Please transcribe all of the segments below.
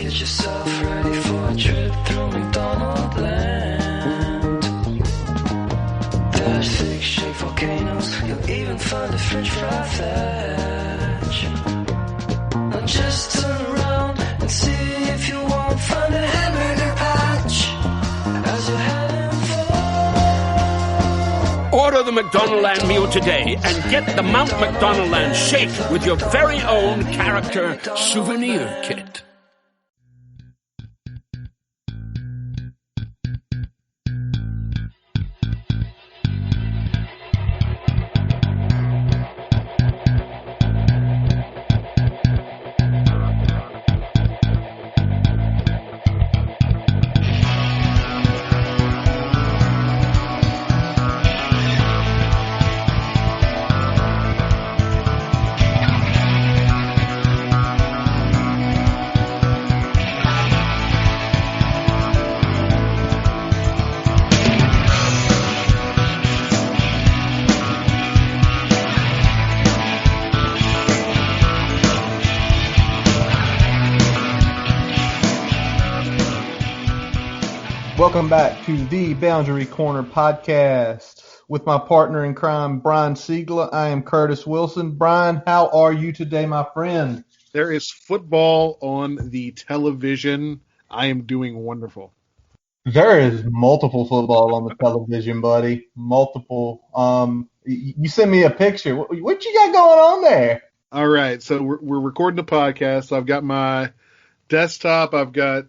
Get yourself ready for a trip through McDonald land. There's fig-shaped volcanoes, you'll even find a French fry fetch. Now just turn around and see if you won't find a hamburger patch as you're heading for. Order the McDonaldland meal today and get the Mount McDonaldland shake with your very own character souvenir kit. Welcome back to the Boundary Corner podcast with my partner in crime, Brian Siegler. I am Curtis Wilson. Brian, how are you today, my friend? There is football on the television. I am doing wonderful. There is multiple football on the television, buddy. Multiple. You sent me a picture. What you got going on there? All right, so we're recording the podcast. So I've got my desktop. I've got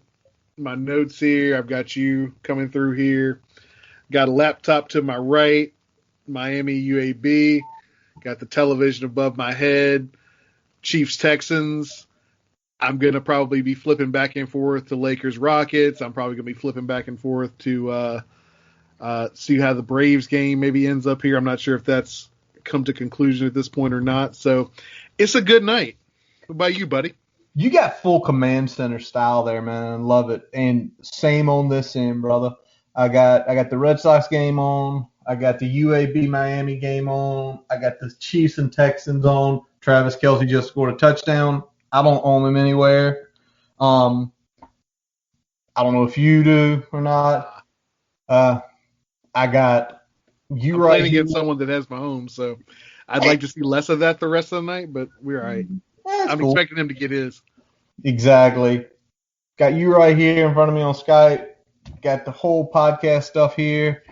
my notes here. I've got you coming through here. Got a laptop to my right, Miami UAB. Got the television above my head. Chiefs Texans. I'm going to probably be flipping back and forth to Lakers Rockets. I'm probably going to be flipping back and forth to see how the Braves game maybe ends up here. I'm not sure if that's come to conclusion at this point or not. So it's a good night. What about you, buddy? You got full command center style there, man. Love it. And same on this end, brother. I got the Red Sox game on. I got the UAB Miami game on. I got the Chiefs and Texans on. Travis Kelce just scored a touchdown. I don't own him anywhere. I don't know if you do or not. I got you I'm right playing here. against someone that has my home, so I'd like to see less of that the rest of the night, but we're all right. That's I'm cool. expecting him to get his. Exactly. Got you right here in front of me on Skype. Got the whole podcast stuff here.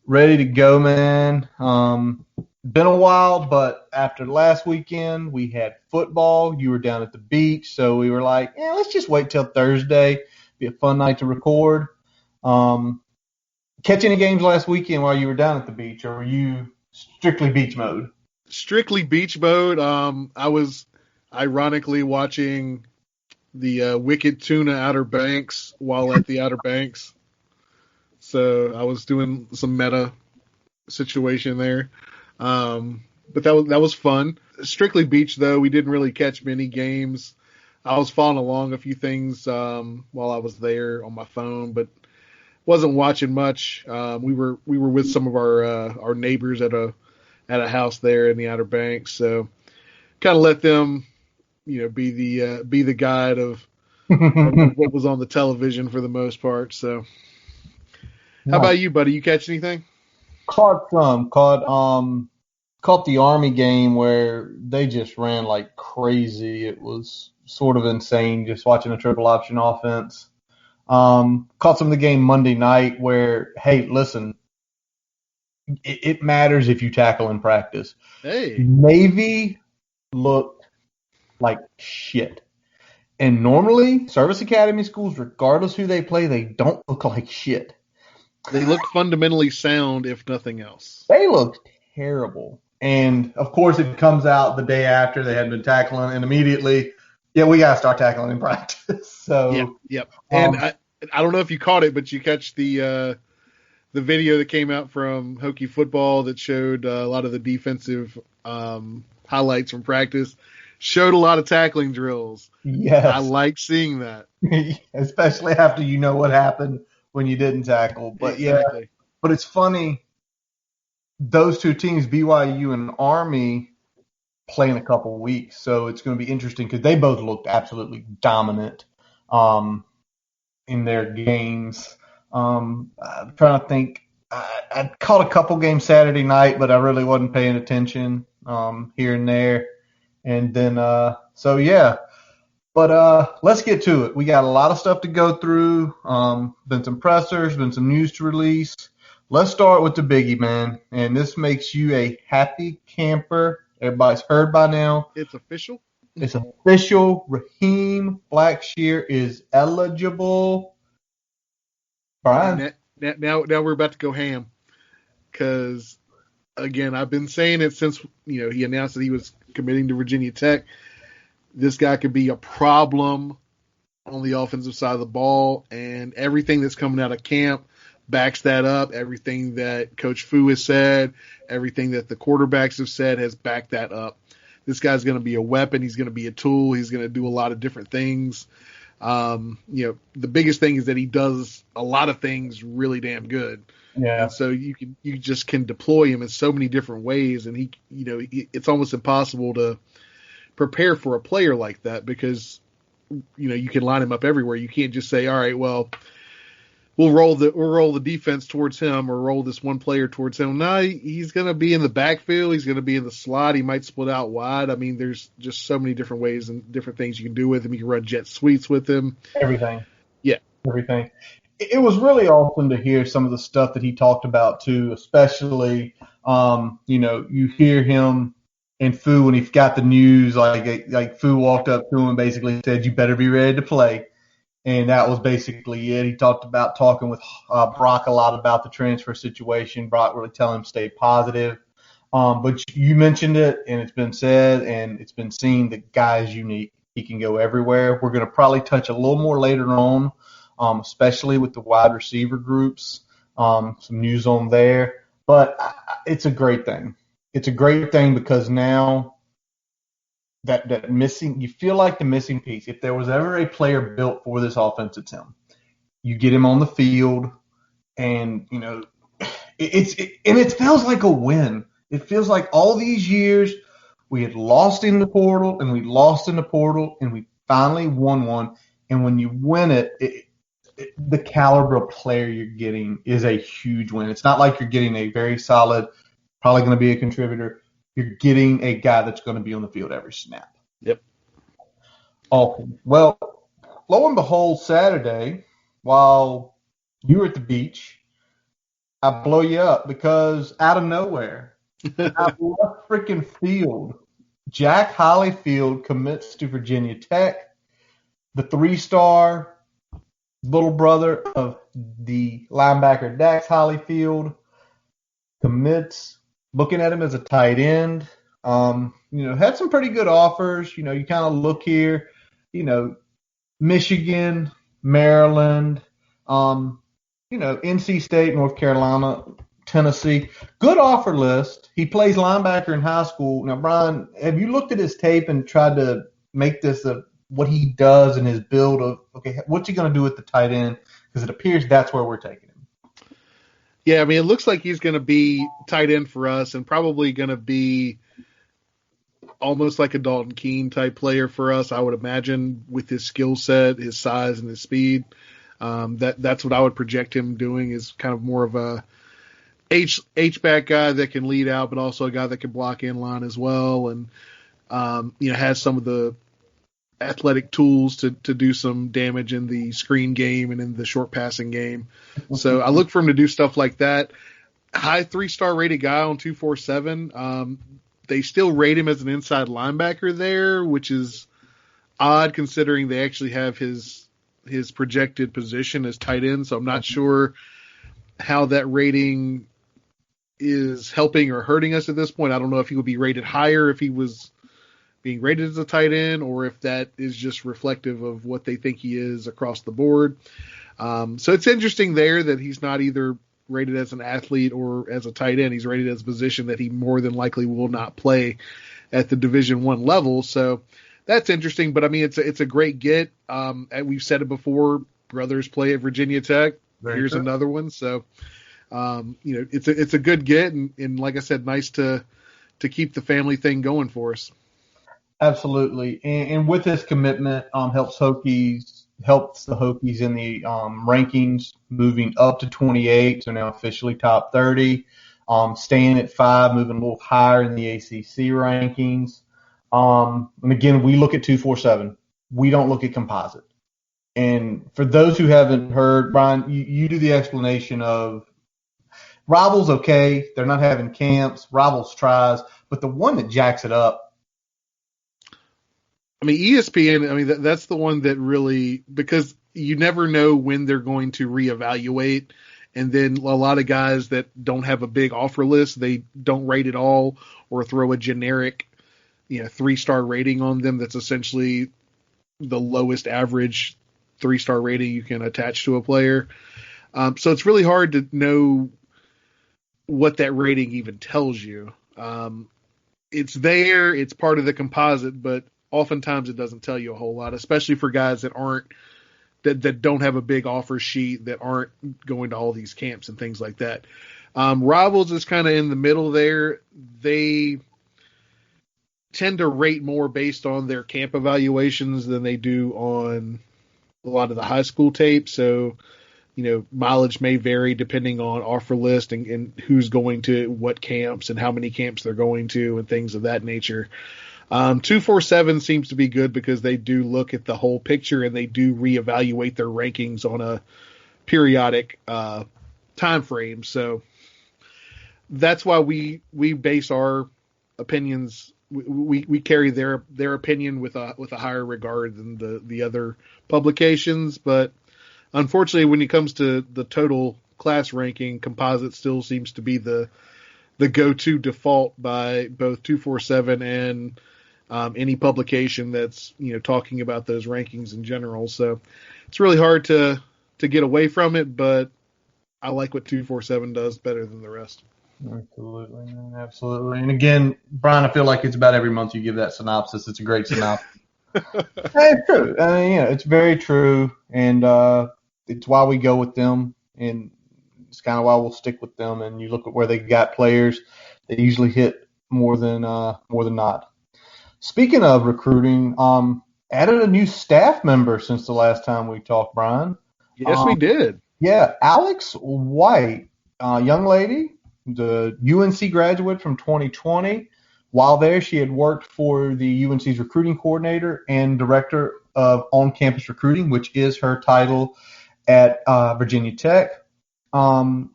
Ready to go, man. Been a while, but after last weekend, we had football. You were down at the beach, so we were like, yeah, let's just wait till Thursday. Be a fun night to record. Catch any games last weekend while you were down at the beach, or were you strictly beach mode? Strictly beach mode. I was ironically watching the Wicked Tuna Outer Banks while at the Outer Banks. So I was doing some meta situation there. But that was fun. Strictly beach, though. We didn't really catch many games. I was following along a few things while I was there on my phone, but wasn't watching much. We were with some of our neighbors at a house there in the Outer Banks, so kind of let them, be the guide of what was on the television for the most part. So, how about you, buddy? You catch anything? Caught the Army game where they just ran like crazy. It was sort of insane just watching a triple option offense. Caught some of the game Monday night where, hey, listen, it matters if you tackle in practice. Hey, Navy looked like shit. And normally, service academy schools, regardless who they play, they don't look like shit. they look fundamentally sound, if nothing else. They looked terrible. And, of course, it comes out the day after they had been tackling, and immediately, yeah, we got to start tackling in practice. So, Yep. And I don't know if you caught it, but you catch the video that came out from Hokie football that showed a lot of the defensive highlights from practice. Showed a lot of tackling drills. yes. I like seeing that. Especially after you know what happened when you didn't tackle. But, Exactly. yeah, but it's funny. Those two teams, BYU and Army, play in a couple weeks, so it's going to be interesting because they both looked absolutely dominant. in their games. I'm trying to think. I caught a couple games Saturday night, but I really wasn't paying attention here and there. And then, so yeah. But let's get to it. We got a lot of stuff to go through. Been some pressers, been some news to release. Let's start with the biggie, man. And this makes you a happy camper. Everybody's heard by now. It's official. It's official. Raheem Blackshear is eligible. Brian? Now we're about to go ham. Because, again, I've been saying it since he announced that he was committing to Virginia Tech. This guy could be a problem on the offensive side of the ball, and everything that's coming out of camp backs that up. Everything that Coach Fu has said, everything that the quarterbacks have said has backed that up. This guy's going to be a weapon. He's going to be a tool. He's going to do a lot of different things. The biggest thing is that he does a lot of things really damn good. Yeah. And so you just can deploy him in so many different ways, and it's almost impossible to prepare for a player like that because you can line him up everywhere. You can't just say, all right, well, we'll roll the defense towards him or roll this one player towards him. No, he's going to be in the backfield. He's going to be in the slot. He might split out wide. I mean, there's just so many different ways and different things you can do with him. You can run jet sweeps with him. Everything. Yeah. Everything. It was really awesome to hear some of the stuff that he talked about too, especially, you hear him and Fu, when he got the news, like Fu walked up to him and basically said, "You better be ready to play." And that was basically it. He talked about talking with Brock a lot about the transfer situation. Brock really telling him to stay positive. But you mentioned it, and it's been said, and it's been seen that guy is unique. He can go everywhere. We're going to probably touch a little more later on, especially with the wide receiver groups, some news on there. But it's a great thing. It's a great thing because now that missing, you feel like the missing piece. If there was ever a player built for this offense, it's him. You get him on the field, and it feels like a win. It feels like all these years we had lost in the portal, and we lost in the portal, and we finally won one. And when you win it, the caliber of player you're getting is a huge win. It's not like you're getting a very solid, probably going to be a contributor. You're getting a guy that's going to be on the field every snap. Yep. Awesome. Well, lo and behold, Saturday, while you were at the beach, I blow you up because out of nowhere, out of left freaking field, Jack Hollifield commits to Virginia Tech. The 3-star little brother of the linebacker Dax Hollifield commits. Looking at him as a tight end, had some pretty good offers. You kind of look here, Michigan, Maryland, NC State, North Carolina, Tennessee. Good offer list. He plays linebacker in high school. Now, Brian, have you looked at his tape and tried to make this what he does in his build of, okay, what's he going to do with the tight end? Because it appears that's where we're taking him. Yeah, I mean, it looks like he's going to be tight end for us and probably going to be almost like a Dalton Keene type player for us, I would imagine, with his skill set, his size, and his speed. That's what I would project him doing, is kind of more of a H-back guy that can lead out, but also a guy that can block in line as well, and has some of the athletic tools to do some damage in the screen game and in the short passing game. So I look for him to do stuff like that. High 3-star rated guy on 247. They still rate him as an inside linebacker there, which is odd considering they actually have his projected position as tight end. So I'm not sure how that rating is helping or hurting us at this point. I don't know if he would be rated higher if he was being rated as a tight end, or if that is just reflective of what they think he is across the board. So it's interesting there that he's not either rated as an athlete or as a tight end. He's rated as a position that he more than likely will not play at the Division I level. So that's interesting, but I mean, it's a great get. And we've said it before, brothers play at Virginia Tech. Here's another one. So, it's a good get. And like I said, nice to keep the family thing going for us. Absolutely. And with his commitment, helps Hokies helps the Hokies in the rankings, moving up to 28, so now officially top 30. Staying at 5, moving a little higher in the ACC rankings. And again, we look at 247. We don't look at composite. And for those who haven't heard, Brian, you do the explanation of Rivals, okay. They're not having camps. Rivals tries. But the one that jacks it up. I mean, ESPN, I mean, that's the one that really, because you never know when they're going to reevaluate. And then a lot of guys that don't have a big offer list, they don't rate at all or throw a generic, 3-star rating on them. That's essentially the lowest average 3-star rating you can attach to a player. So it's really hard to know what that rating even tells you. It's there, it's part of the composite, but oftentimes it doesn't tell you a whole lot, especially for guys that don't have a big offer sheet, that aren't going to all these camps and things like that. Rivals is kind of in the middle there. They tend to rate more based on their camp evaluations than they do on a lot of the high school tape. So, mileage may vary depending on offer list and who's going to what camps and how many camps they're going to and things of that nature. 247 seems to be good because they do look at the whole picture and they do reevaluate their rankings on a periodic time frame. So that's why we base our opinions. We carry their opinion with a higher regard than the other publications. But unfortunately, when it comes to the total class ranking, composite still seems to be the go-to default by both 247 and any publication that's talking about those rankings in general. So it's really hard to get away from it, but I like what 247 does better than the rest. Absolutely, man, absolutely. And again, Brian, I feel like it's about every month you give that synopsis. It's a great synopsis. It's true. I mean, it's very true, and it's why we go with them, and it's kind of why we'll stick with them. And you look at where they got players, they usually hit more than not. Speaking of recruiting, added a new staff member since the last time we talked, Brian. Yes, we did. Yeah, Alex White, young lady, the UNC graduate from 2020. While there, she had worked for the UNC's recruiting coordinator and director of on-campus recruiting, which is her title at Virginia Tech.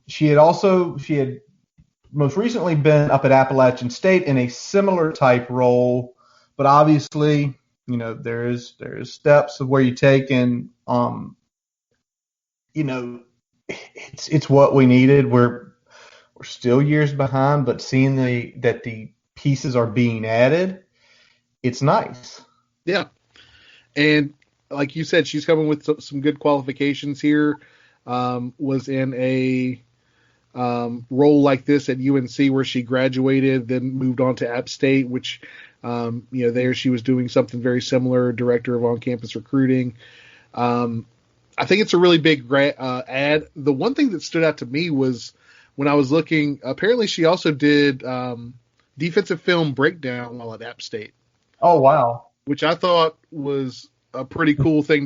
She had most recently been up at Appalachian State in a similar type role, but obviously, there's steps of where you take, and it's what we needed. We're still years behind, but seeing that the pieces are being added, it's nice. Yeah. And like you said, she's coming with some good qualifications here. Was in a role like this at UNC where she graduated, then moved on to App State, which, there she was doing something very similar, director of on-campus recruiting. I think it's a really big ad. The one thing that stood out to me was when I was looking, apparently she also did defensive film breakdown while at App State. Oh, wow. Which I thought was a pretty cool thing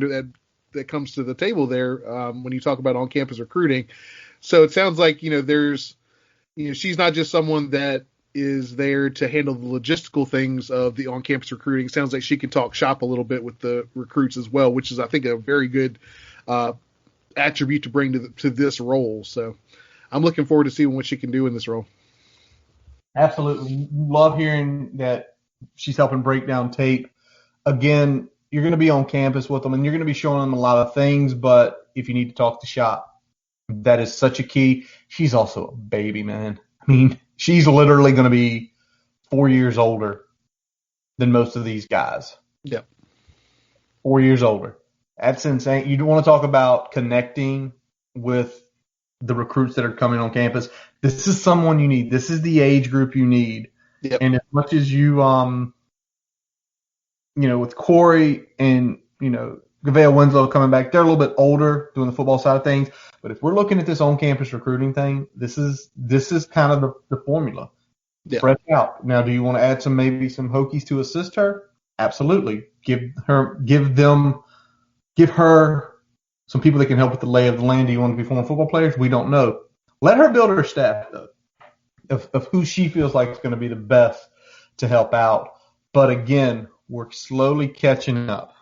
that comes to the table there when you talk about on-campus recruiting. So it sounds like, she's not just someone that is there to handle the logistical things of the on-campus recruiting. It sounds like she can talk shop a little bit with the recruits as well, which is, I think, a very good attribute to bring to this role. So I'm looking forward to seeing what she can do in this role. Absolutely. Love hearing that she's helping break down tape. Again, you're going to be on campus with them, and you're going to be showing them a lot of things, but if you need to talk to shop, that is such a key. She's also a baby, man. I mean, she's literally going to be 4 years older than most of these guys. Yeah. 4 years older. That's insane. You want to talk about connecting with the recruits that are coming on campus. This is someone you need. This is the age group you need. Yep. And as much as you, with Corey and, Gavale Winslow coming back, they're a little bit older doing the football side of things. But if we're looking at this on-campus recruiting thing, this is kind of the formula. Yeah. Fresh out. Now, do you want to add maybe some Hokies to assist her? Absolutely. Give them Give her some people that can help with the lay of the land. Do you want to be former football players? We don't know. Let her build her staff, though, of who she feels like is going to be the best to help out. But again, we're slowly catching up.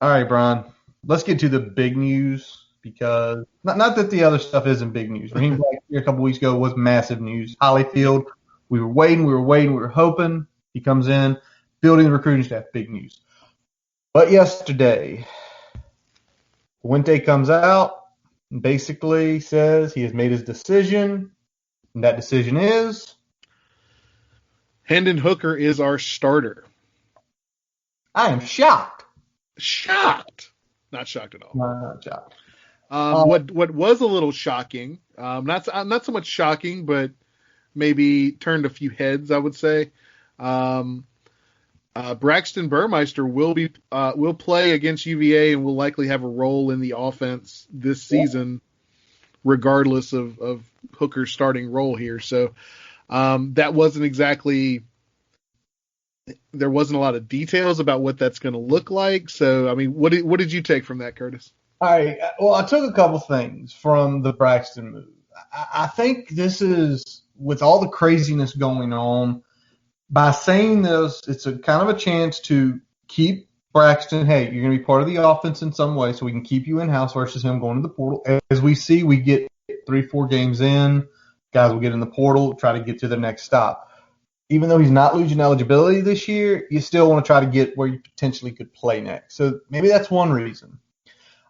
All right, Brian, let's get to the big news, because not that the other stuff isn't big news. Raheem Blackshear a couple weeks ago was massive news. Hollifield, we were waiting, we were hoping. He comes in, building the recruiting staff, big news. But yesterday, Fuente comes out and basically says he has made his decision, and that decision is? Hendon Hooker is our starter. I am shocked. Shocked. Not shocked at all. Not shocked. What was a little shocking, not so much shocking, but maybe turned a few heads, I would say. Braxton Burmeister will play against UVA and will likely have a role in the offense this season, regardless of Hooker's starting role here. So that wasn't exactly. There wasn't a lot of details about what that's going to look like. So, I mean, what did you take from that, Curtis? All right. Well, I took a couple things from the Braxton move. I think this is, with all the craziness going on, by saying this, it's a kind of a chance to keep Braxton. Hey, you're going to be part of the offense in some way, so we can keep you in-house versus him going to the portal. As we see, we get 3-4 games in, guys will get in the portal, try to get to the next stop. Even though he's not losing eligibility this year, you still want to try to get where you potentially could play next. So maybe that's one reason.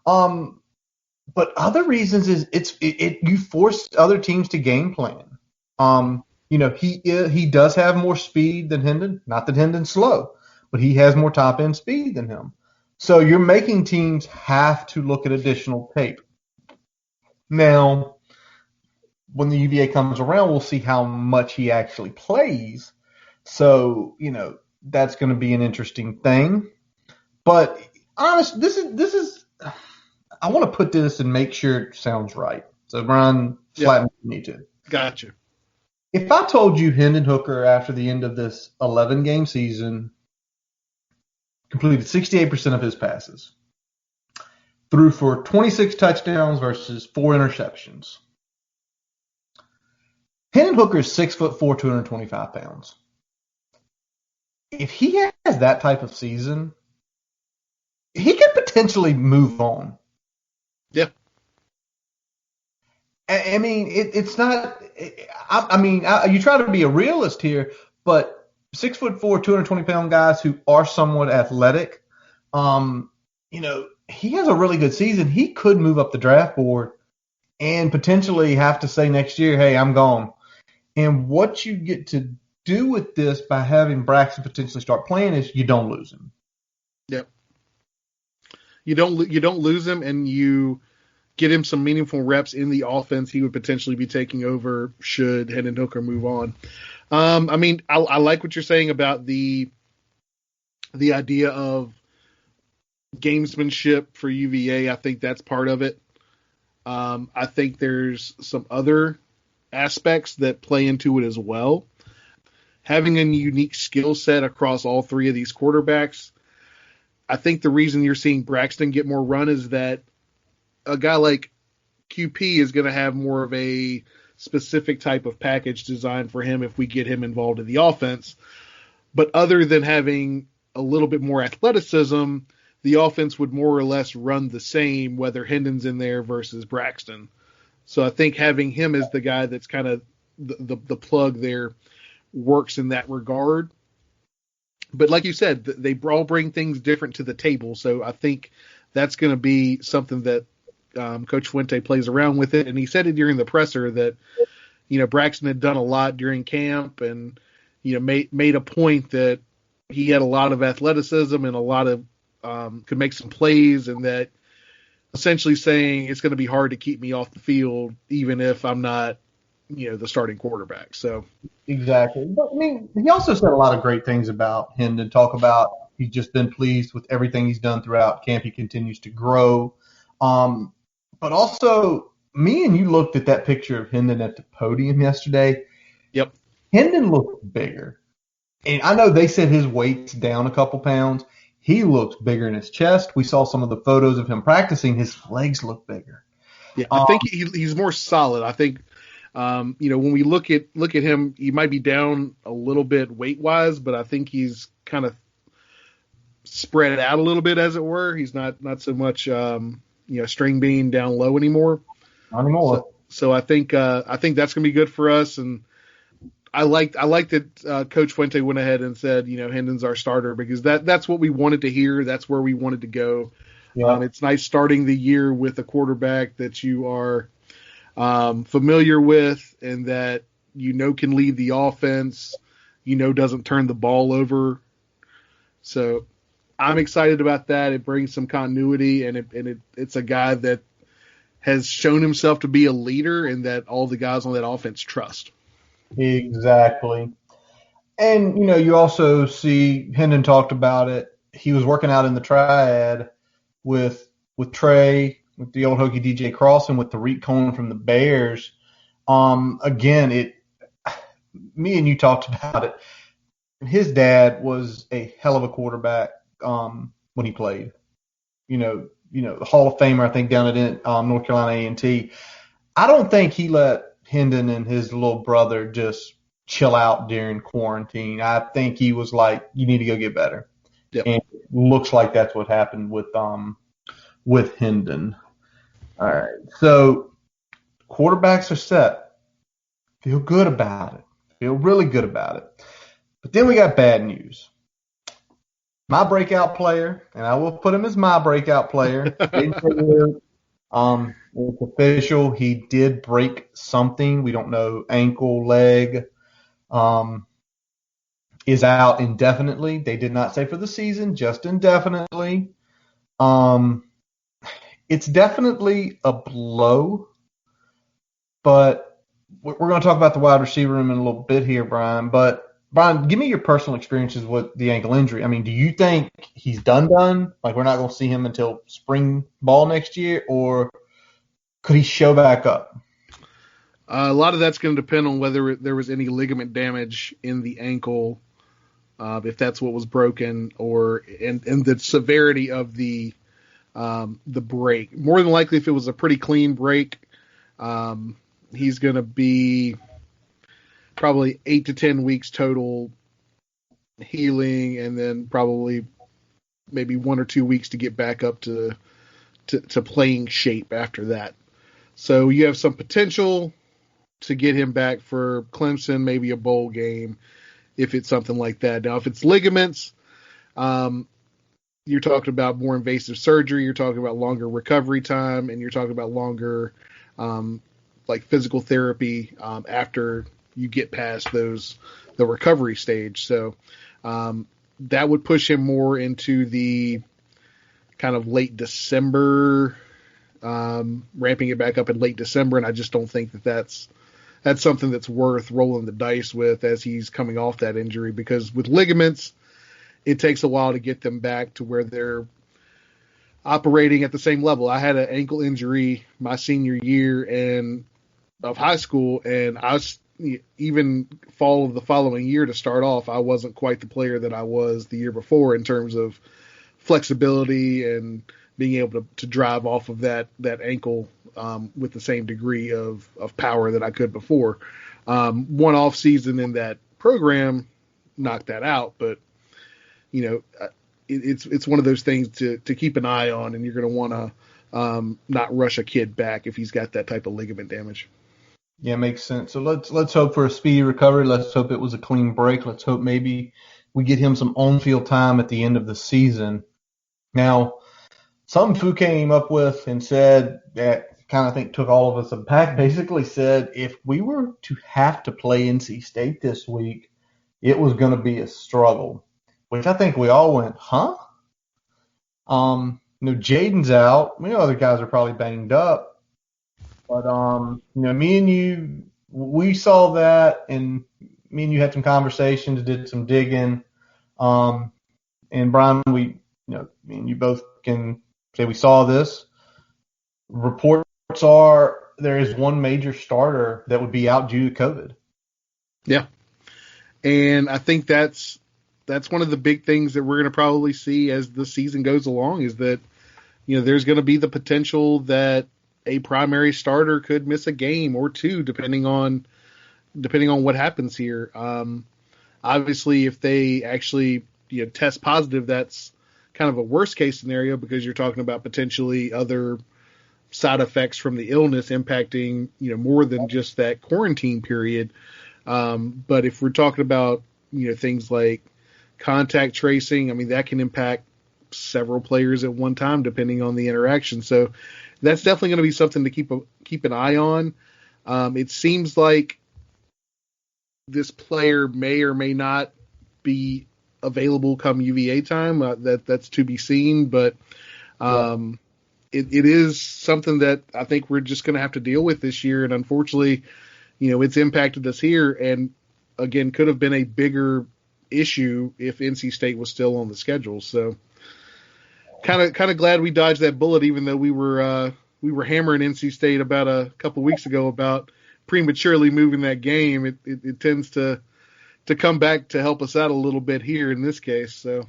But other reasons is you force other teams to game plan. He does have more speed than Hendon. Not that Hendon's slow, but he has more top end speed than him. So you're making teams have to look at additional tape. Now, when the UVA comes around, we'll see how much he actually plays. So, that's going to be an interesting thing. But honest, this is I want to put this and make sure it sounds right. So, Brian, flatten me to. Gotcha. If I told you Hendon Hooker after the end of this 11-game season completed 68% of his passes, threw for 26 touchdowns versus 4 interceptions. Hendon Hooker is 6'4", 225 pounds. If he has that type of season, he could potentially move on. Yeah. I mean, it's not. You try to be a realist here, but 6'4", 220-pound guys who are somewhat athletic, he has a really good season. He could move up the draft board and potentially have to say next year, "Hey, I'm gone." And what you get to do with this by having Braxton potentially start playing is you don't lose him. Yep. You don't lose him, and you get him some meaningful reps in the offense he would potentially be taking over should Hendon Hooker move on. I like what you're saying about the idea of gamesmanship for UVA. I think that's part of it. I think there's some other aspects that play into it as well. Having a unique skill set across all three of these quarterbacks. I think the reason you're seeing Braxton get more run is that a guy like QP is going to have more of a specific type of package designed for him if we get him involved in the offense. But other than having a little bit more athleticism, the offense would more or less run the same whether Hendon's in there versus Braxton. So I think having him as the guy that's kind of the plug there works in that regard. But like you said, they all bring things different to the table. So I think that's going to be something that Coach Fuente plays around with it. And he said it during the presser that, Braxton had done a lot during camp and, made a point that he had a lot of athleticism and a lot of could make some plays, and that essentially saying it's going to be hard to keep me off the field even if I'm not, the starting quarterback. So exactly. But he also said a lot of great things about him to talk about. He's just been pleased with everything he's done throughout camp. He continues to grow. But also, me and you looked at that picture of Hendon at the podium yesterday. Yep. Hendon looked bigger. And I know they said his weight's down a couple pounds. he looks bigger in his chest. We saw some of the photos of him practicing. His legs look bigger. Yeah, I think he's more solid. I think, when we look at him, he might be down a little bit weight wise, but I think he's kind of spread out a little bit, as it were. He's not so much, string bean down low anymore. Not anymore. So I think that's going to be good for us. And I like that Coach Fuente went ahead and said, Hendon's our starter, because that's what we wanted to hear. That's where we wanted to go. Yeah. It's nice starting the year with a quarterback that you are familiar with and that can lead the offense, doesn't turn the ball over. So I'm excited about that. It brings some continuity, and it's a guy that has shown himself to be a leader and that all the guys on that offense trust. Exactly. And, you also see Hendon talked about it. He was working out in the triad with Trey, with the old Hokie DJ Cross, and with Tariq Cohen from the Bears. Again, me and you talked about it. His dad was a hell of a quarterback when he played. The Hall of Famer, I think, down at North Carolina A&T. I don't think he let Hendon and his little brother just chill out during quarantine. I think he was like, you need to go get better. Yep. And it looks like that's what happened with Hendon. All right. So quarterbacks are set. Feel good about it. Feel really good about it. But then we got bad news. My breakout player, and I will put him as my breakout player. It's official. He did break something. We don't know, ankle, leg. Is out indefinitely. They did not say for the season, just indefinitely. It's definitely a blow, but we're going to talk about the wide receiver room in a little bit here, Brian. But Brian, give me your personal experiences with the ankle injury. I mean, do you think he's done? Like, we're not going to see him until spring ball next year, or could he show back up? A lot of that's going to depend on whether there was any ligament damage in the ankle, if that's what was broken, and the severity of the break. More than likely, if it was a pretty clean break, he's going to be probably 8 to 10 weeks total healing, and then probably maybe 1 or 2 weeks to get back up to playing shape after that. So you have some potential to get him back for Clemson, maybe a bowl game, if it's something like that. Now, if it's ligaments, you're talking about more invasive surgery, you're talking about longer recovery time, and you're talking about longer physical therapy after you get past the recovery stage. So that would push him more into the kind of late December, ramping it back up in late December, and I just don't think that's something that's worth rolling the dice with as he's coming off that injury, because with ligaments, it takes a while to get them back to where they're operating at the same level. I had an ankle injury my senior year of high school, and I was even fall of the following year to start off, I wasn't quite the player that I was the year before in terms of flexibility and being able to drive off of that ankle with the same degree of power that I could before. One off season in that program knocked that out, but it's one of those things to keep an eye on, and you're going to want to not rush a kid back if he's got that type of ligament damage. Yeah, makes sense. So let's hope for a speedy recovery. Let's hope it was a clean break. Let's hope maybe we get him some on-field time at the end of the season. Now, something Fu came up with and said that kind of took all of us aback, basically said if we were to have to play NC State this week, it was going to be a struggle, which I think we all went, huh? Jaden's out. We know other guys are probably banged up. But, me and you, we saw that, and me and you had some conversations, did some digging. And Brian, me and you both can say we saw this. Reports are there is one major starter that would be out due to COVID. Yeah. And I think that's that's one of the big things that we're going to probably see as the season goes along, is that, there's going to be the potential that a primary starter could miss a game or two, depending on what happens here. Obviously, if they actually test positive, that's kind of a worst case scenario, because you're talking about potentially other side effects from the illness impacting more than just that quarantine period. But if we're talking about things like contact tracing, I mean, that can impact several players at one time depending on the interaction. So that's definitely going to be something to keep an eye on. It seems like this player may or may not be available come UVA time. That's to be seen, but it is something that I think we're just going to have to deal with this year. And unfortunately, it's impacted us here, and again, could have been a bigger issue if NC State was still on the schedule. So kind of glad we dodged that bullet, even though we were hammering NC State about a couple weeks ago about prematurely moving that game. It tends to come back to help us out a little bit here in this case. So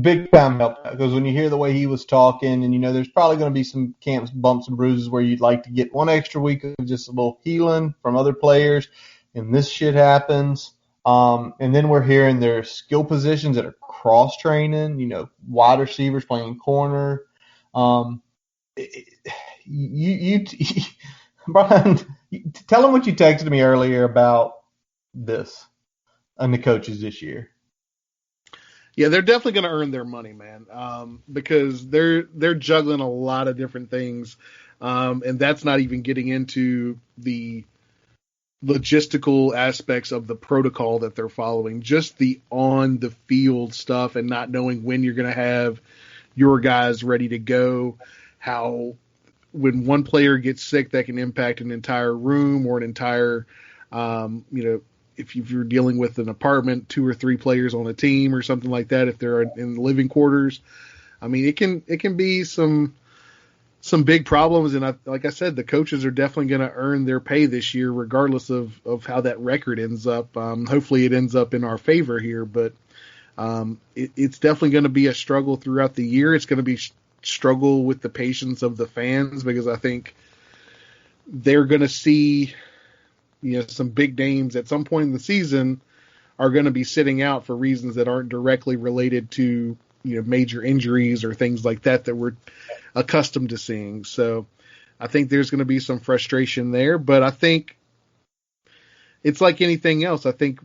big time help, because when you hear the way he was talking, and there's probably going to be some camps bumps and bruises where you'd like to get one extra week of just a little healing from other players, and this shit happens. And then we're hearing there's skill positions that are cross training, wide receivers playing corner. Brian, tell them what you texted me earlier about this and the coaches this year. Yeah, they're definitely going to earn their money, man, because they're juggling a lot of different things, and that's not even getting into the logistical aspects of the protocol that they're following, just the on the field stuff and not knowing when you're going to have your guys ready to go, how when one player gets sick, that can impact an entire room or an entire, if you're dealing with an apartment, 2 or 3 players on a team or something like that, if they're in the living quarters. I mean, it can be some big problems. And like I said, the coaches are definitely going to earn their pay this year, regardless of how that record ends up. Hopefully it ends up in our favor here, but it's definitely going to be a struggle throughout the year. It's going to be struggle with the patience of the fans, because I think they're going to see, some big names at some point in the season are going to be sitting out for reasons that aren't directly related to, major injuries or things like that we're accustomed to seeing. So I think there's going to be some frustration there, but I think it's like anything else. I think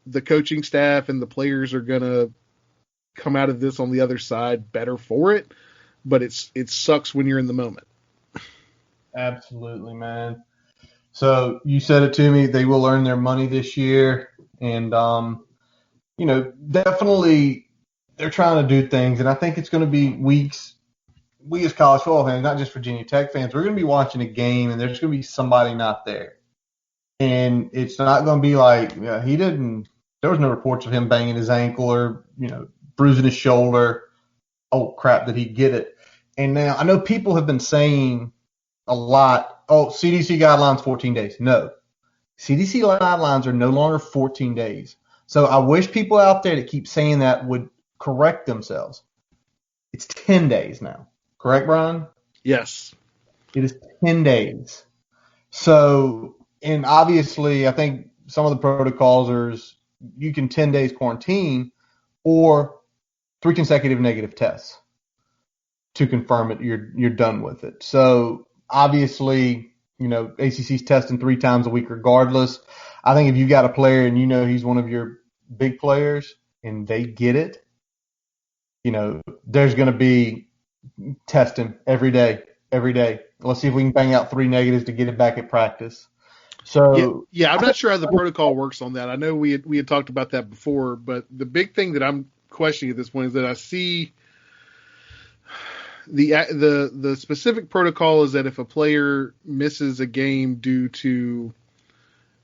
the coaching staff and the players are going to come out of this on the other side better for it, but it sucks when you're in the moment. Absolutely, man. So you said it to me, they will earn their money this year. And, definitely they're trying to do things. And I think it's going to be weeks. We as college football fans, not just Virginia Tech fans, we're going to be watching a game and there's going to be somebody not there. And it's not going to be like, there was no reports of him banging his ankle or, bruising his shoulder. Oh, crap, did he get it? And now I know people have been saying a lot, CDC guidelines 14 days. No. CDC guidelines are no longer 14 days. So I wish people out there that keep saying that would correct themselves. It's 10 days now. Correct, Brian? Yes. It is 10 days. So, and obviously I think some of the protocols are you can 10 days quarantine or 3 consecutive negative tests to confirm it. You're done with it. So obviously, ACC's testing 3 times a week regardless. I think if you got a player and he's one of your big players and they get it, there's going to be testing every day. Let's see if we can bang out 3 negatives to get it back at practice. So yeah, I'm not sure how the protocol works on that. I know we had talked about that before, but the big thing that I'm questioning at this point is that I see the specific protocol is that if a player misses a game due to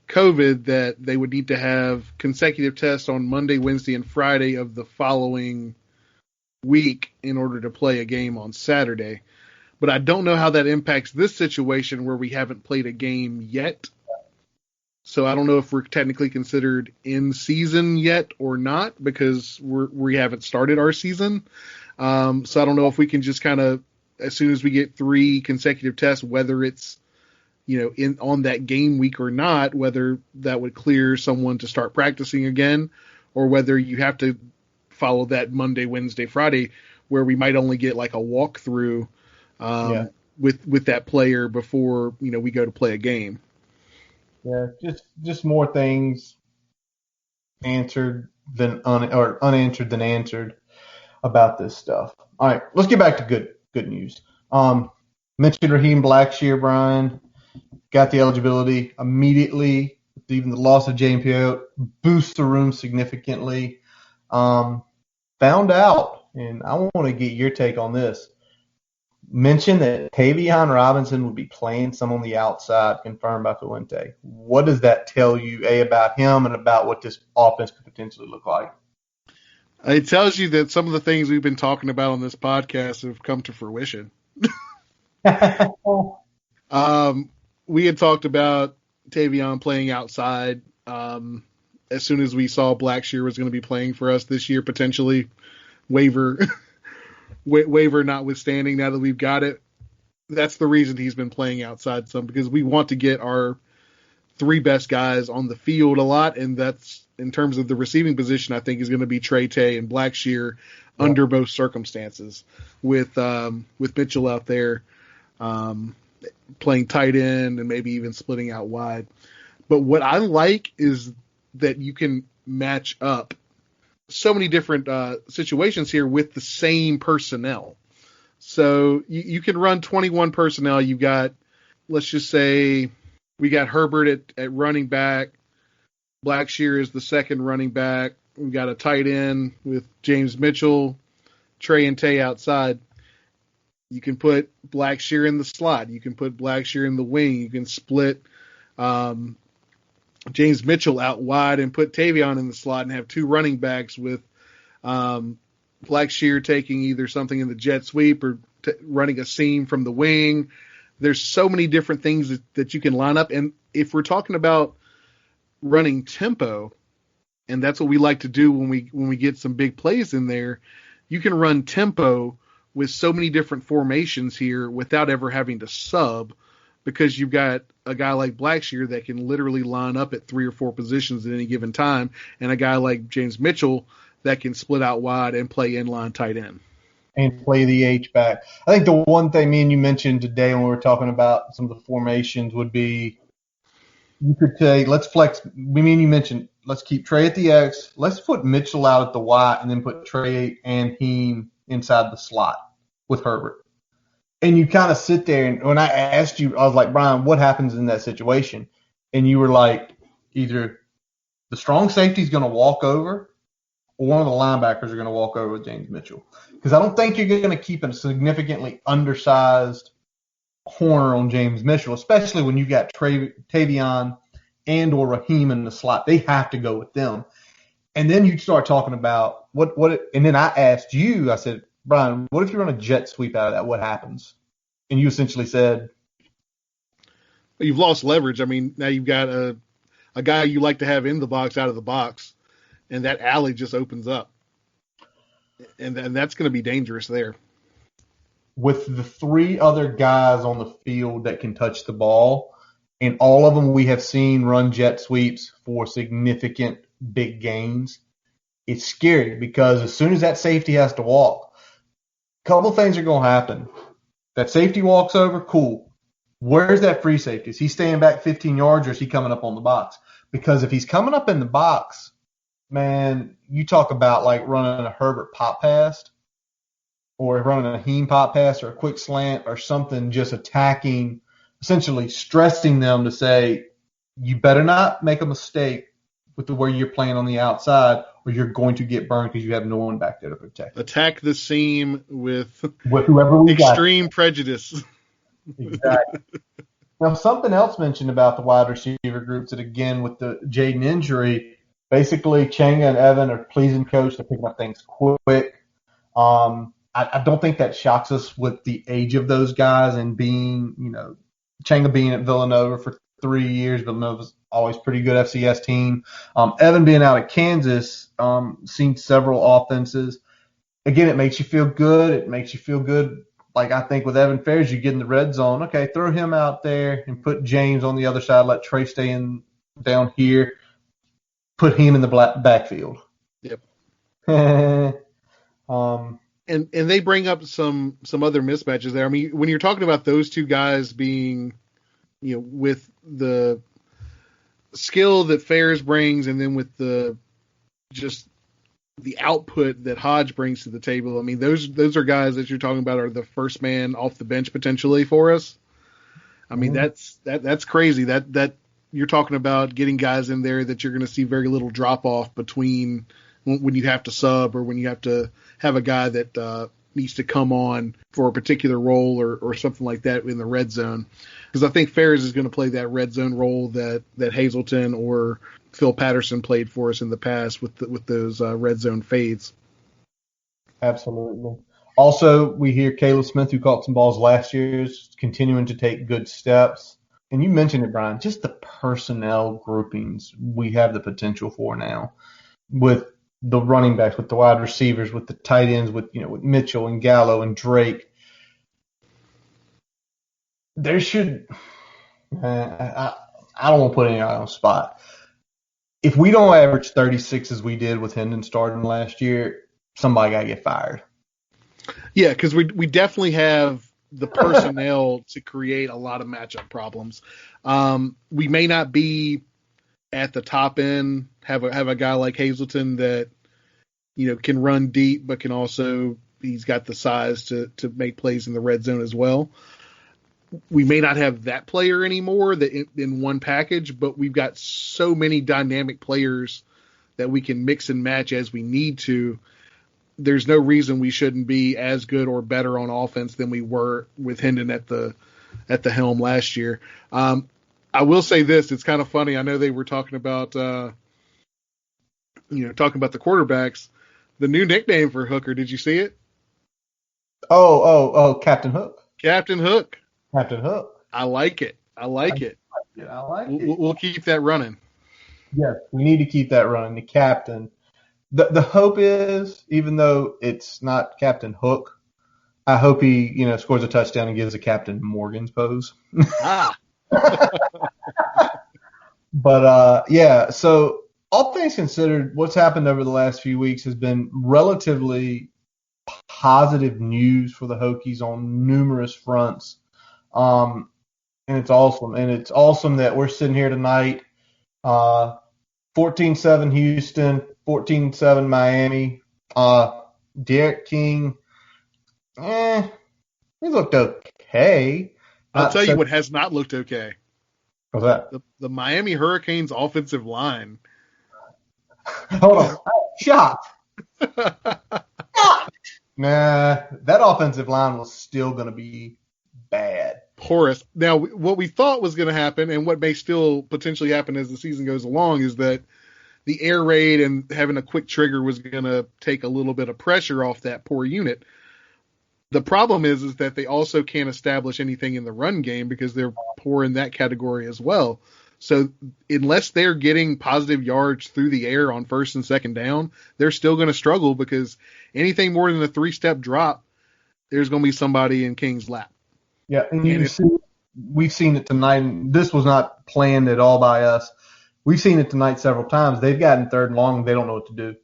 COVID, that they would need to have consecutive tests on Monday, Wednesday, and Friday of the following week in order to play a game on Saturday. But I don't know how that impacts this situation where we haven't played a game yet. So I don't know if we're technically considered in season yet or not because we haven't started our season. So I don't know if we can just kind of, as soon as we get 3 consecutive tests, whether it's, on that game week or not, whether that would clear someone to start practicing again, or whether you have to follow that Monday, Wednesday, Friday, where we might only get like a walkthrough with that player before, we go to play a game. Yeah, just more things answered than unanswered than answered about this stuff. All right, let's get back to good news. Mentioned Raheem Blackshear, Brian, got the eligibility immediately. Even the loss of JMPO boosts the room significantly. Found out, and I want to get your take on this. Mentioned that Tavion Robinson would be playing some on the outside, confirmed by Fuente. What does that tell you, about him and about what this offense could potentially look like? It tells you that some of the things we've been talking about on this podcast have come to fruition. We had talked about Tavion playing outside as soon as we saw Blackshear was going to be playing for us this year, potentially waiver notwithstanding. Now that we've got it, that's the reason he's been playing outside some, because we want to get our 3 best guys on the field a lot, and that's, in terms of the receiving position, I think is going to be Trey Tay and Blackshear under both circumstances, with Mitchell out there playing tight end and maybe even splitting out wide. But what I like is that you can match up so many different situations here with the same personnel. So you can run 21 personnel. You've got, let's just say, we got Herbert at running back. Blackshear is the second running back. We've got a tight end with James Mitchell, Trey and Tay outside. You can put Blackshear in the slot. You can put Blackshear in the wing. You can split James Mitchell out wide and put Tavion in the slot and have 2 running backs with Blackshear taking either something in the jet sweep or running a seam from the wing. There's so many different things that you can line up. And if we're talking about running tempo, and that's what we like to do when we get some big plays in there, you can run tempo with so many different formations here without ever having to sub, because you've got a guy like Blackshear that can literally line up at 3 or 4 positions at any given time, and a guy like James Mitchell that can split out wide and play inline tight end. And play the H-back. I think the one thing me and you mentioned today when we were talking about some of the formations would be, you could say, let's flex. Me and you mentioned, let's keep Trey at the X. Let's put Mitchell out at the Y and then put Trey and Heem inside the slot with Herbert. And you kind of sit there, and when I asked you, I was like, Brian, what happens in that situation? And you were like, either the strong safety is going to walk over, or one of the linebackers are going to walk over with James Mitchell. Because I don't think you're going to keep a significantly undersized corner on James Mitchell, especially when you got Tavion and or Raheem in the slot. They have to go with them. And then you start talking about and then I asked you, I said, Brian, what if you run a jet sweep out of that? What happens? And you essentially said, you've lost leverage. I mean, now you've got a guy you like to have in the box out of the box, and that alley just opens up. And that's going to be dangerous there. With the 3 other guys on the field that can touch the ball, and all of them we have seen run jet sweeps for significant big gains, it's scary, because as soon as that safety has to walk, a couple things are going to happen. That safety walks over, cool. Where's that free safety? Is he staying back 15 yards, or is he coming up on the box? Because if he's coming up in the box, man, you talk about like running a Herbert pop pass, or running a Heem pop pass, or a quick slant, or something, just attacking, essentially stressing them to say, you better not make a mistake with the way you're playing on the outside, or you're going to get burned because you have no one back there to protect. Attack the seam with whoever we extreme prejudice. Exactly. Now, something else mentioned about the wide receiver groups, that again, with the Jaden injury, basically Changa and Evan are pleasing coach. They're picking up things quick. I don't think that shocks us with the age of those guys, and being, Changa being at Villanova for 3 years. Villanova's always pretty good FCS team. Evan being out at Kansas, seen several offenses. Again, it makes you feel good. It makes you feel good. Like I think with Evan Fairs, you get in the red zone. Okay, throw him out there and put James on the other side. Let Trey stay in down here. Put him in the backfield. Yep. um, and they bring up some other mismatches there. I mean, when you're talking about those two guys being, with the skill that Fairs brings, and then with the output that Hodge brings to the table. I mean, those are guys that you're talking about are the first man off the bench potentially for us. I mean, that's crazy. That you're talking about getting guys in there that you're going to see very little drop off between when you have to sub or when you have to have a guy that needs to come on for a particular role or something like that in the red zone. Because I think Ferris is going to play that red zone role that Hazelton or Phil Patterson played for us in the past with those red zone fades. Absolutely. Also, we hear Caleb Smith, who caught some balls last year, is continuing to take good steps. And you mentioned it, Brian, just the personnel groupings we have the potential for now with the running backs, with the wide receivers, with the tight ends, with Mitchell and Gallo and Drake. There should I don't want to put anyone on the spot. If we don't average 36 as we did with Hendon starting last year, somebody got to get fired. Yeah, because we definitely have the personnel to create a lot of matchup problems. We may not be at the top end, have a guy like Hazelton that can run deep, but can also he's got the size to make plays in the red zone as well. We may not have that player anymore in one package, but we've got so many dynamic players that we can mix and match as we need to. There's no reason we shouldn't be as good or better on offense than we were with Hendon at the helm last year. I will say this: it's kind of funny. I know they were talking about the quarterbacks. The new nickname for Hooker. Did you see it? Oh, Captain Hook. Captain Hook. Captain Hook. I like it. I like it. We'll keep that running. Yes, we need to keep that running. The captain. The hope is, even though it's not Captain Hook, I hope he, scores a touchdown and gives a Captain Morgan's pose. But yeah, so all things considered, what's happened over the last few weeks has been relatively positive news for the Hokies on numerous fronts. And it's awesome. And it's awesome that we're sitting here tonight, 14-7 Houston, 14-7 Miami. Derek King, he looked okay. I'll tell you what has not looked okay. What's that? The Miami Hurricanes offensive line. Hold on. Shocked. Nah, that offensive line was still going to be bad. Porous. Now, what we thought was going to happen, and what may still potentially happen as the season goes along, is that the air raid and having a quick trigger was going to take a little bit of pressure off that poor unit. The problem is that they also can't establish anything in the run game because they're poor in that category as well. So unless they're getting positive yards through the air on first and second down, they're still going to struggle because anything more than a 3-step drop, there's going to be somebody in King's lap. Yeah, and we've seen it tonight. This was not planned at all by us. We've seen it tonight several times. They've gotten third and long, and they don't know what to do.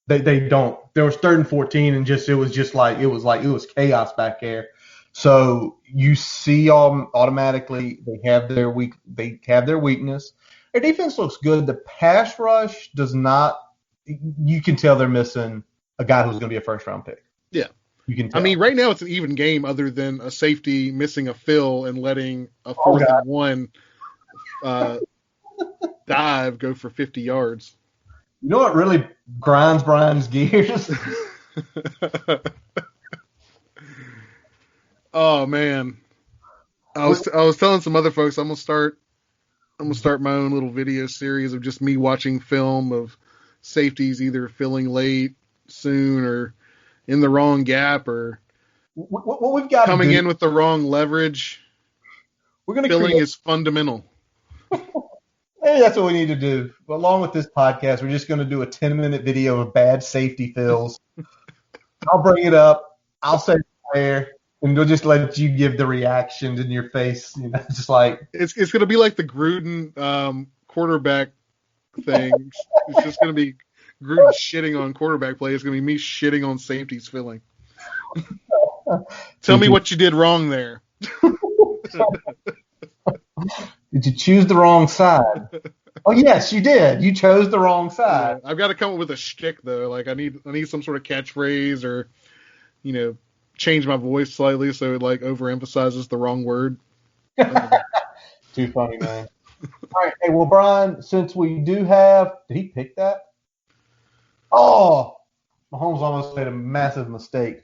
They don't. There was 3rd and 14, and it was chaos back there. So you see automatically they have their weakness. Their defense looks good. The pass rush does not. You can tell they're missing a guy who's going to be a first-round pick. Yeah. You can tell. I mean, right now it's an even game other than a safety missing a fill and letting a 4th and 1 dive go for 50 yards. You know what really grinds Brian's gears? Oh man, I was telling some other folks I'm gonna start my own little video series of just me watching film of safeties either filling late soon or in the wrong gap or what we've got coming in with the wrong leverage. We're gonna filling is fundamental. Maybe that's what we need to do. Along with this podcast, we're just going to do a 10-minute video of bad safety fills. I'll bring it up. I'll say prayer, and we'll just let you give the reactions in your face. Just like it's going to be like the Gruden quarterback thing. It's just going to be Gruden shitting on quarterback play. It's going to be me shitting on safeties filling. Tell me what you did wrong there. Did you choose the wrong side? Oh yes, you did. You chose the wrong side. Yeah, I've got to come up with a shtick though. Like I need some sort of catchphrase or, change my voice slightly so it like overemphasizes the wrong word. Too funny, man. All right, hey, well, Brian, since we do have, did he pick that? Oh, Mahomes almost made a massive mistake.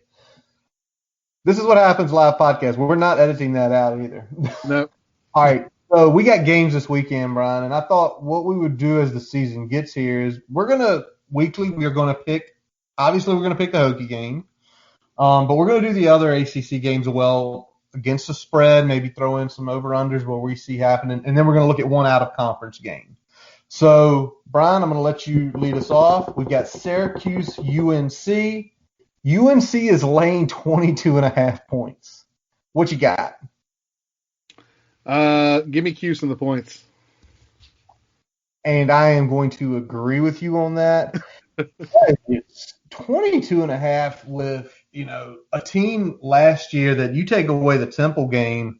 This is what happens live podcast. We're not editing that out either. No. All right. So we got games this weekend, Brian, and I thought what we would do as the season gets here is we are going to pick, obviously we're going to pick the Hokie game, but we're going to do the other ACC games as well against the spread, maybe throw in some over-unders where we see happening, and then we're going to look at one out-of-conference game. So, Brian, I'm going to let you lead us off. We've got Syracuse, UNC. UNC is laying 22.5 points. What you got? Give me Cuse in the points. And I am going to agree with you on that. It's 22.5 with, a team last year that you take away the Temple game,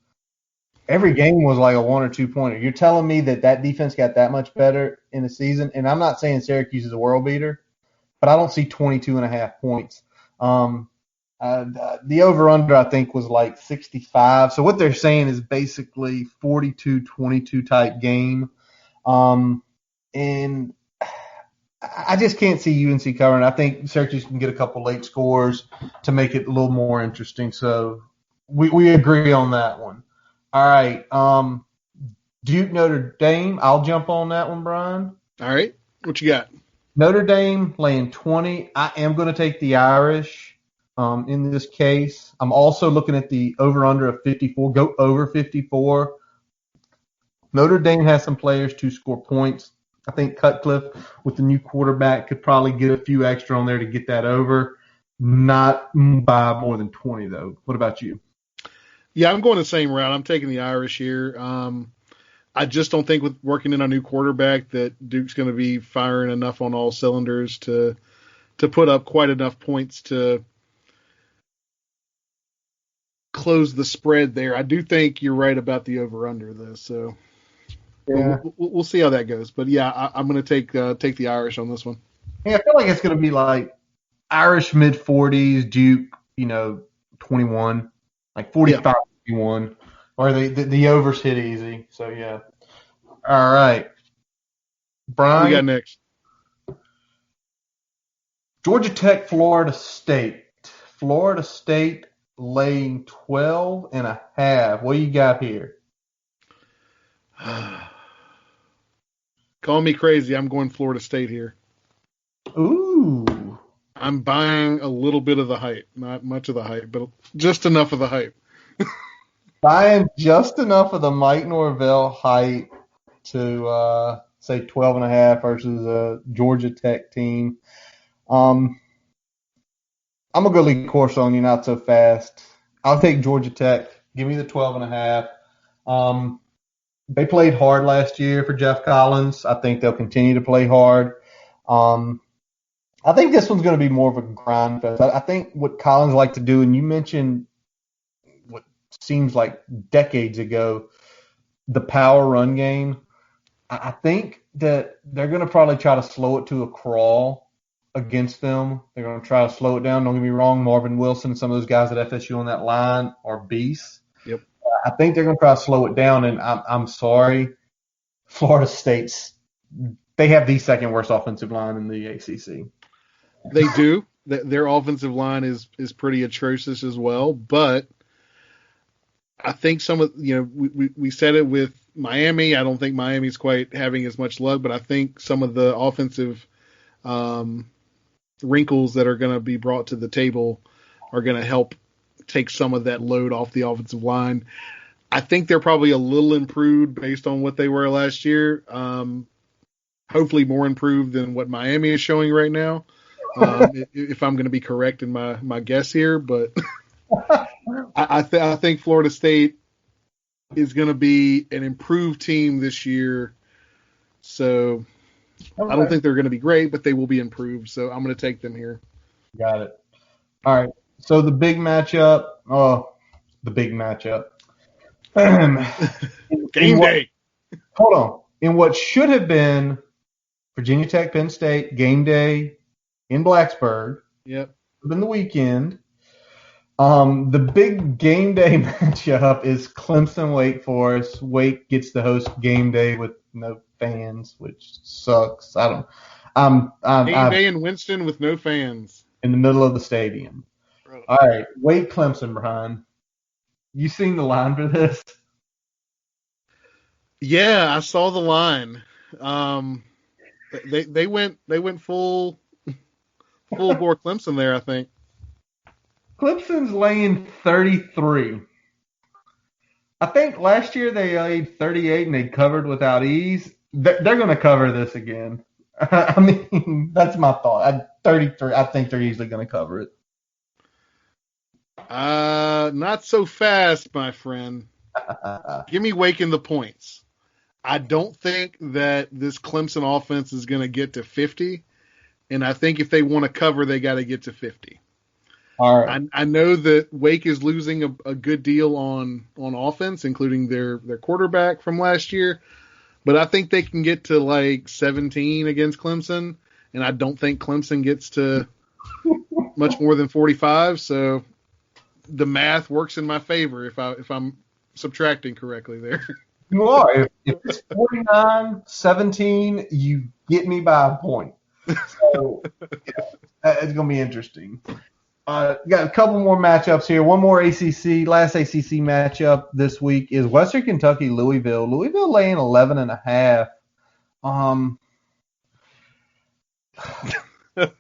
every game was like a 1 or 2 pointer. You're telling me that defense got that much better in the season? And I'm not saying Syracuse is a world beater, but I don't see 22.5 points. The over-under, I think, was like 65. So what they're saying is basically 42-22 type game. And I just can't see UNC covering. I think Syracuse can get a couple late scores to make it a little more interesting. So we agree on that one. All right. Duke, Notre Dame. I'll jump on that one, Brian. All right. What you got? Notre Dame laying 20. I am going to take the Irish in this case. I'm also looking at the over-under of 54. Go over 54. Notre Dame has some players to score points. I think Cutcliffe, with the new quarterback, could probably get a few extra on there to get that over. Not by more than 20, though. What about you? Yeah, I'm going the same route. I'm taking the Irish here. I just don't think with working in a new quarterback that Duke's going to be firing enough on all cylinders to put up quite enough points to close the spread there. I do think you're right about the over-under, though. So yeah, we'll see how that goes. But yeah, I'm going to take the Irish on this one. Yeah, I feel like it's going to be like Irish mid-40s, Duke, 21, like 45-51. Or the overs hit easy. So, yeah. All right. Brian. What we got next? Georgia Tech, Florida State. Florida State laying 12.5. What do you got here? Call me crazy. I'm going Florida State here. Ooh. I'm buying a little bit of the hype. Not much of the hype, but just enough of the hype. Buying just enough of the Mike Norvell hype to say 12.5 versus a Georgia Tech team. I'm gonna go lead course on you, not so fast. I'll take Georgia Tech. Give me the 12.5. They played hard last year for Jeff Collins. I think they'll continue to play hard. I think this one's going to be more of a grind fest. I think what Collins liked to do, and you mentioned what seems like decades ago, the power run game. I think that they're going to probably try to slow it to a crawl against them. They're going to try to slow it down. Don't get me wrong, Marvin Wilson and some of those guys at FSU on that line are beasts. Yep. I think they're going to try to slow it down, and I'm sorry, Florida State's they have the second worst offensive line in the ACC. They do. Their offensive line is pretty atrocious as well, but I think some of we said it with Miami. I don't think Miami's quite having as much luck, but I think some of the offensive wrinkles that are going to be brought to the table are going to help take some of that load off the offensive line. I think they're probably a little improved based on what they were last year. Hopefully more improved than what Miami is showing right now. If I'm going to be correct in my guess here, but I think Florida State is going to be an improved team this year. So Okay. I don't think they're going to be great, but they will be improved. So I'm going to take them here. Got it. All right. So the big matchup. Oh, the big matchup. Game day. Hold on. In what should have been Virginia Tech, Penn State, game day in Blacksburg. Yep. Been the weekend. The big game day matchup is Clemson Wake Forest. Wake gets to host game day with no fans, which sucks. I'm Game day in Winston with no fans. in the middle of the stadium. All right, Wake Clemson, Brian. You seen the line for this? Yeah, I saw the line. They went full bore Clemson there, I think. Clemson's laying 33. I think last year they laid 38 and they covered without ease. They're going to cover this again. I mean, that's my thought. 33. I think they're easily going to cover it. Not so fast, my friend. Give me Wake in the points. I don't think that this Clemson offense is going to get to 50, and I think if they want to cover, they got to get to 50. All right. I know that Wake is losing a good deal on offense, including their quarterback from last year, but I think they can get to like 17 against Clemson, and I don't think Clemson gets to much more than 45. So the math works in my favor if I'm subtracting correctly there. You are. If it's 49-17, you get me by a point. So it's going to be interesting. Got a couple more matchups here. One more ACC. Last ACC matchup this week is Western Kentucky, Louisville. Louisville laying 11.5.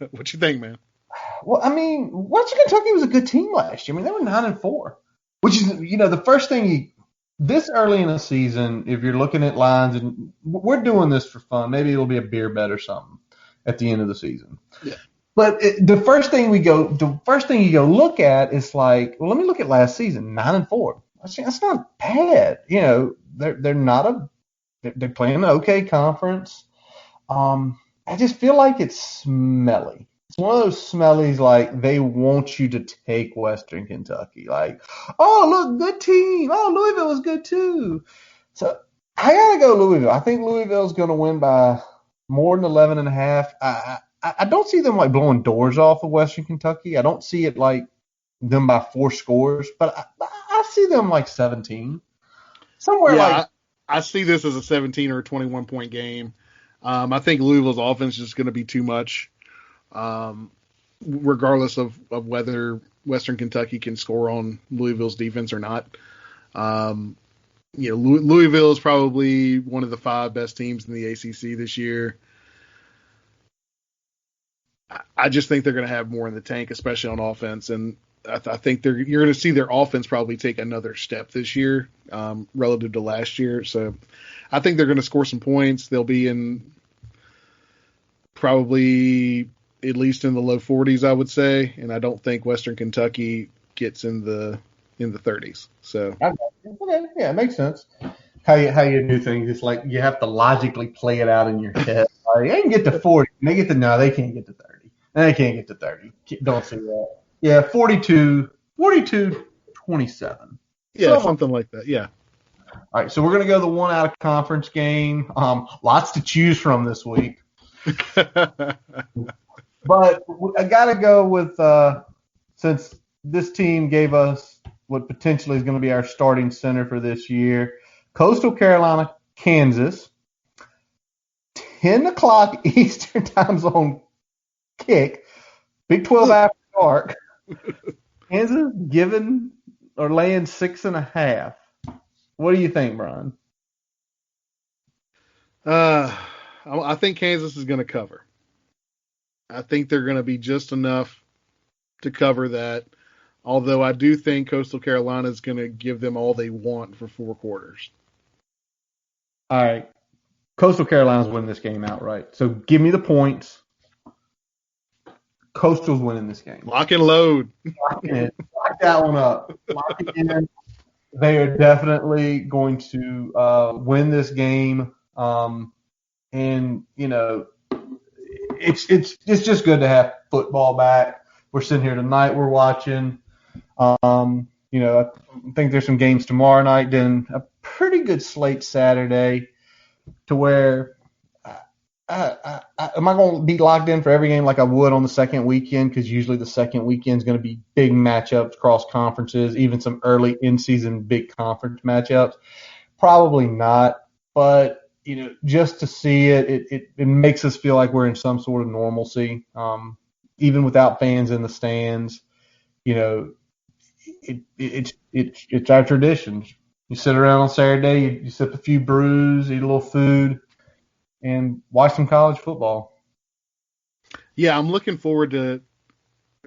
What you think, man? Well, I mean, Western Kentucky was a good team last year. I mean, they were 9-4, which is, the first thing this early in the season, if you're looking at lines, and we're doing this for fun, maybe it'll be a beer bet or something at the end of the season. Yeah. But the first thing you go look at is like, well, let me look at last season, 9-4. That's not bad. They're playing an okay conference. I just feel like it's smelly. It's one of those smellies like they want you to take Western Kentucky. Like, oh, look, good team. Oh, Louisville was good too. So I got to go Louisville. I think Louisville's going to win by more than 11.5. I don't see them like blowing doors off of Western Kentucky. I don't see it like them by 4 scores, but I see them like 17. Somewhere like. I see this as a 17 or a 21 point game. I think Louisville's offense is going to be too much. Regardless of whether Western Kentucky can score on Louisville's defense or not. Louisville is probably one of the 5 best teams in the ACC this year. I just think they're going to have more in the tank, especially on offense, and I think you're going to see their offense probably take another step this year relative to last year. So I think they're going to score some points. They'll be in probably at least in the low 40s, I would say, and I don't think Western Kentucky gets in the 30s. So Okay, yeah, it makes sense. How you do things, it's like you have to logically play it out in your head. Like, they can get to 40. They can't get to 30. They can't get to 30. Don't see that. Yeah, 42, 27. Yeah, something like that. Yeah. All right, so we're gonna go the one out of conference game. Lots to choose from this week. But I got to go with, since this team gave us what potentially is going to be our starting center for this year, Coastal Carolina, Kansas, 10 o'clock Eastern time zone kick, Big 12 after dark. Kansas laying 6.5. What do you think, Brian? I think Kansas is going to cover. I think they're going to be just enough to cover that. Although I do think Coastal Carolina is going to give them all they want for 4 quarters. All right. Coastal Carolina's winning this game outright. So give me the points. Coastal's winning this game. Lock and load. Lock that one up. Lock it in. They are definitely going to win this game. And, you know, it's just good to have football back. We're sitting here tonight. We're watching. You know, I think there's some games tomorrow night. Then a pretty good slate Saturday to where am I going to be locked in for every game like I would on the second weekend? Because usually the second weekend is going to be big matchups, cross conferences, even some early in-season big conference matchups. Probably not, but you know, just to see it makes us feel like we're in some sort of normalcy, even without fans in the stands. You know, it's our tradition. You sit around on Saturday, you sip a few brews, eat a little food, and watch some college football. Yeah, I'm looking forward to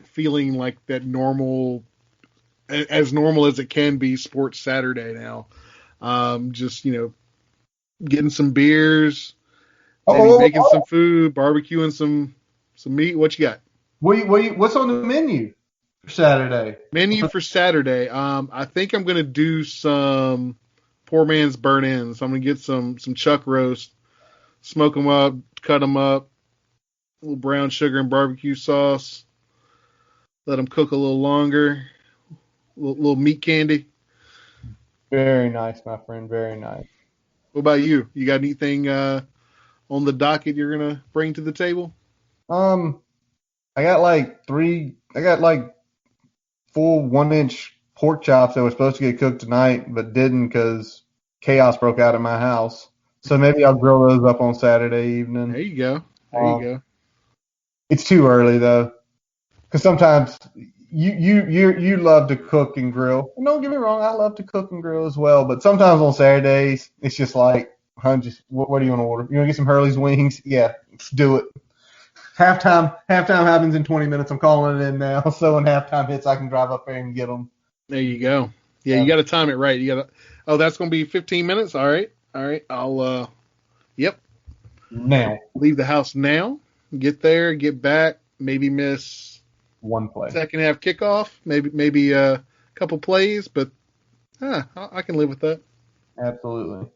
feeling like that normal, as normal as it can be, sports Saturday now. Just, you know, getting some beers, maybe making some food, barbecuing some meat. What you got? What's on the menu for Saturday? Menu for Saturday. I think I'm going to do some poor man's burnt-ins. I'm going to get some chuck roast, smoke them up, cut them up, a little brown sugar and barbecue sauce. Let them cook a little longer. Little meat candy. Very nice, my friend. Very nice. What about you? You got anything on the docket you're going to bring to the table? I got like 4 1-inch pork chops that were supposed to get cooked tonight, but didn't because chaos broke out in my house. So maybe I'll grill those up on Saturday evening. There you go. There you go. It's too early though, because sometimes you love to cook and grill. And don't get me wrong, I love to cook and grill as well. But sometimes on Saturdays, it's just like, what do you want to order? You want to get some Hurley's wings? Yeah, let's do it. Halftime happens in 20 minutes. I'm calling it in now. So when halftime hits, I can drive up there and get them. There you go. Yeah, you got to time it right. You got to. Oh, that's going to be 15 minutes. All right. I'll. Yep. Now. Leave the house now. Get there. Get back. Maybe miss one play. Second half kickoff. Maybe a couple plays, but I can live with that. Absolutely.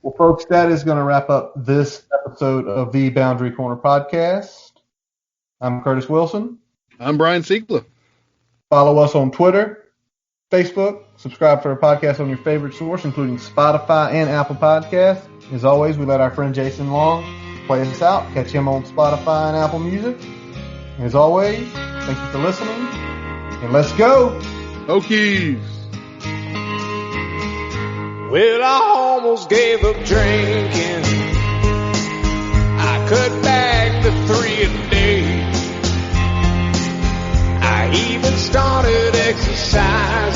Well, folks, that is going to wrap up this episode of the Boundary Corner podcast. I'm Curtis Wilson. I'm Brian Siegler. Follow us on Twitter, Facebook. Subscribe to our podcast on your favorite source, including Spotify and Apple Podcasts. As always, we let our friend Jason Long play us out. Catch him on Spotify and Apple Music. As always, thank you for listening. And let's go. Hokies. Well, I almost gave up drinking. I cut back to 3 a day. I even started exercising.